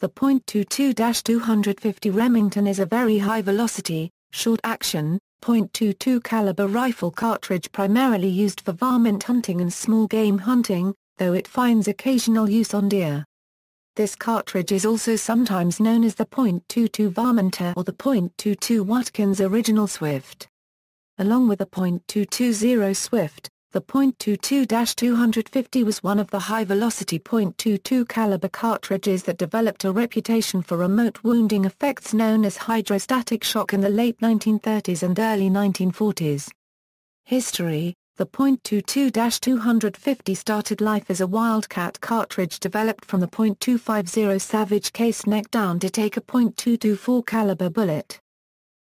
The .22-250 Remington is a very high-velocity, short-action, .22 caliber rifle cartridge primarily used for varmint hunting and small game hunting, though it finds occasional use on deer. This cartridge is also sometimes known as the .22 Varminter or the .22 Wotkyns Original Swift. Along with the .220 Swift, the .22-250 was one of the high-velocity .22 caliber cartridges that developed a reputation for remote wounding effects known as hydrostatic shock in the late 1930s and early 1940s. History: the .22-250 started life as a Wildcat cartridge developed from the .250 Savage case neck down to take a .224 caliber bullet.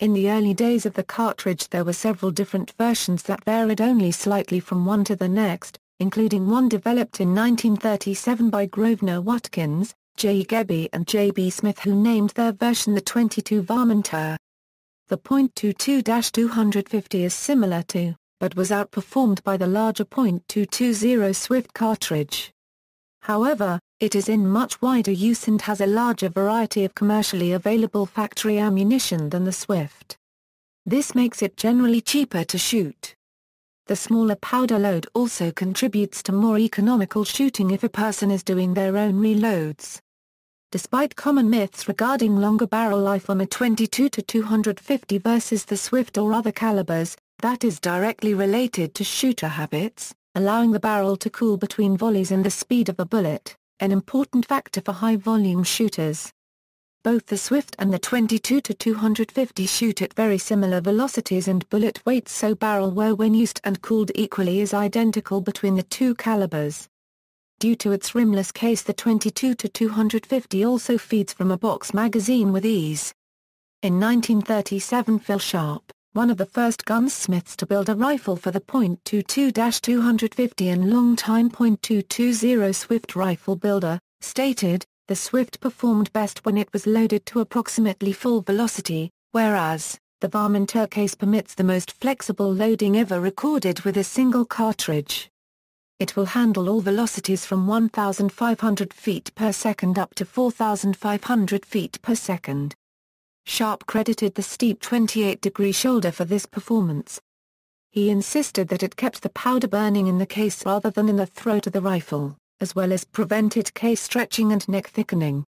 In the early days of the cartridge there were several different versions that varied only slightly from one to the next, including one developed in 1937 by Grosvenor Wotkyns, J. Gebbie and J. B. Smith, who named their version the .22 Varminter. The .22-250 is similar to, but was outperformed by the larger .220 Swift cartridge. However, it is in much wider use and has a larger variety of commercially available factory ammunition than the Swift. This makes it generally cheaper to shoot. The smaller powder load also contributes to more economical shooting if a person is doing their own reloads. Despite common myths regarding longer barrel life on a .22-250 versus the Swift or other calibers, that is directly related to shooter habits, allowing the barrel to cool between volleys and the speed of a bullet, an important factor for high-volume shooters. Both the Swift and the .22-250 shoot at very similar velocities and bullet weights, so barrel wear when used and cooled equally is identical between the two calibers. Due to its rimless case, the .22-250 also feeds from a box magazine with ease. In 1937, Phil Sharp, one of the first gunsmiths to build a rifle for the .22-250 and longtime .220 Swift rifle builder, stated, "The Swift performed best when it was loaded to approximately full velocity, whereas, the Varminter case permits the most flexible loading ever recorded with a single cartridge. It will handle all velocities from 1,500 feet per second up to 4,500 feet per second." Sharp credited the steep 28-degree shoulder for this performance. He insisted that it kept the powder burning in the case rather than in the throat of the rifle, as well as prevented case stretching and neck thickening.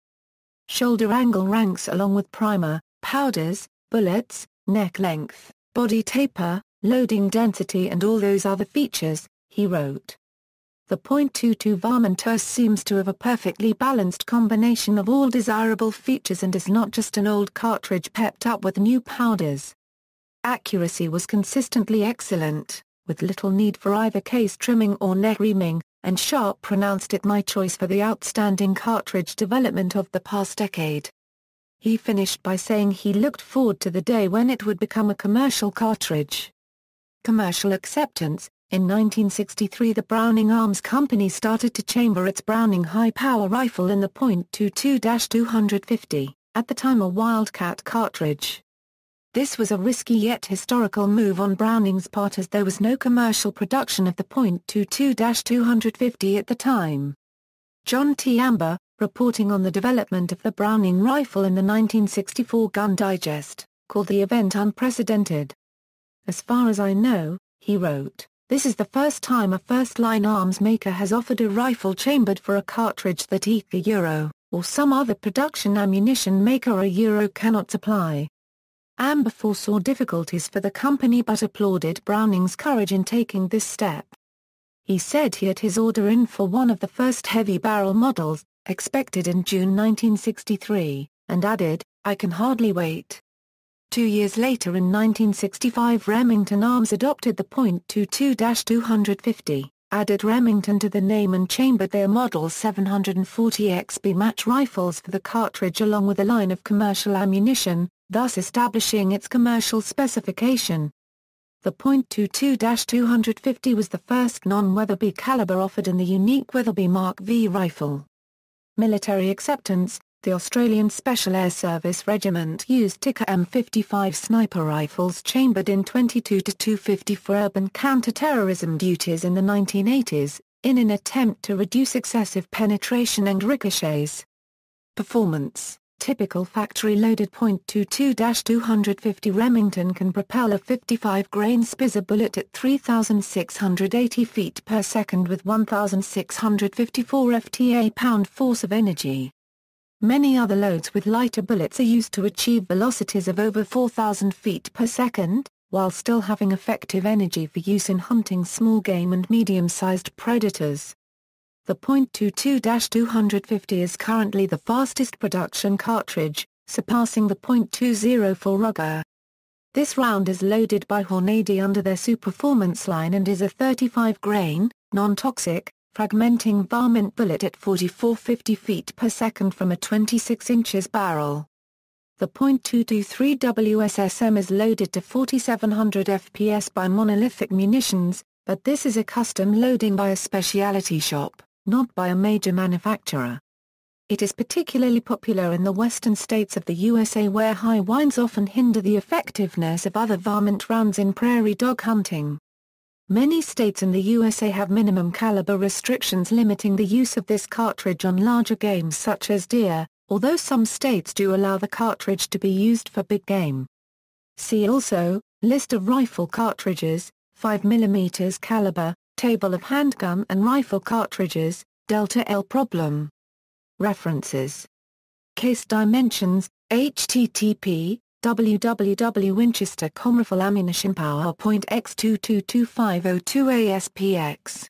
Shoulder angle ranks along with primer, powders, bullets, neck length, body taper, loading density and all those other features, he wrote. The .22 Varminter seems to have a perfectly balanced combination of all desirable features and is not just an old cartridge pepped up with new powders. Accuracy was consistently excellent, with little need for either case trimming or neck reaming, and Sharp pronounced it my choice for the outstanding cartridge development of the past decade. He finished by saying he looked forward to the day when it would become a commercial cartridge. Commercial acceptance. In 1963, the Browning Arms Company started to chamber its Browning high-power rifle in the .22-250, at the time a Wildcat cartridge. This was a risky yet historical move on Browning's part, as there was no commercial production of the .22-250 at the time. John T. Amber, reporting on the development of the Browning rifle in the 1964 Gun Digest, called the event unprecedented. "As far as I know," he wrote, "this is the first time a first-line arms maker has offered a rifle chambered for a cartridge that either Euro, or some other production ammunition maker or Euro cannot supply." Amber foresaw difficulties for the company but applauded Browning's courage in taking this step. He said he had his order in for one of the first heavy barrel models, expected in June 1963, and added, "I can hardly wait." 2 years later, in 1965, Remington Arms adopted the .22-250, added Remington to the name and chambered their Model 740 XB match rifles for the cartridge along with a line of commercial ammunition, thus establishing its commercial specification. The .22-250 was the first non-Weatherby caliber offered in the unique Weatherby Mark V rifle. Military acceptance. The Australian Special Air Service Regiment used Tikka M55 sniper rifles chambered in .22-250 for urban counter-terrorism duties in the 1980s, in an attempt to reduce excessive penetration and ricochets. Performance. Typical factory-loaded .22-250 Remington can propel a 55-grain Spitzer bullet at 3,680 feet per second with 1,654 FTA pound force of energy. Many other loads with lighter bullets are used to achieve velocities of over 4,000 feet per second, while still having effective energy for use in hunting small game and medium-sized predators. The .22-250 is currently the fastest production cartridge, surpassing the .204 Ruger. This round is loaded by Hornady under their Superformance line and is a 35-grain, non-toxic, fragmenting varmint bullet at 4450 feet per second from a 26 inches barrel. The .223 WSSM is loaded to 4700 FPS by Monolithic Munitions, but this is a custom loading by a specialty shop, not by a major manufacturer. It is particularly popular in the western states of the USA where high winds often hinder the effectiveness of other varmint rounds in prairie dog hunting. Many states in the USA have minimum caliber restrictions limiting the use of this cartridge on larger game such as deer, although some states do allow the cartridge to be used for big game. See also, List of rifle cartridges, 5mm caliber, Table of handgun and rifle cartridges, Delta L problem. References. Case dimensions, http, www.winchester.com Rifle ammunition PowerPoint X222502 ASPX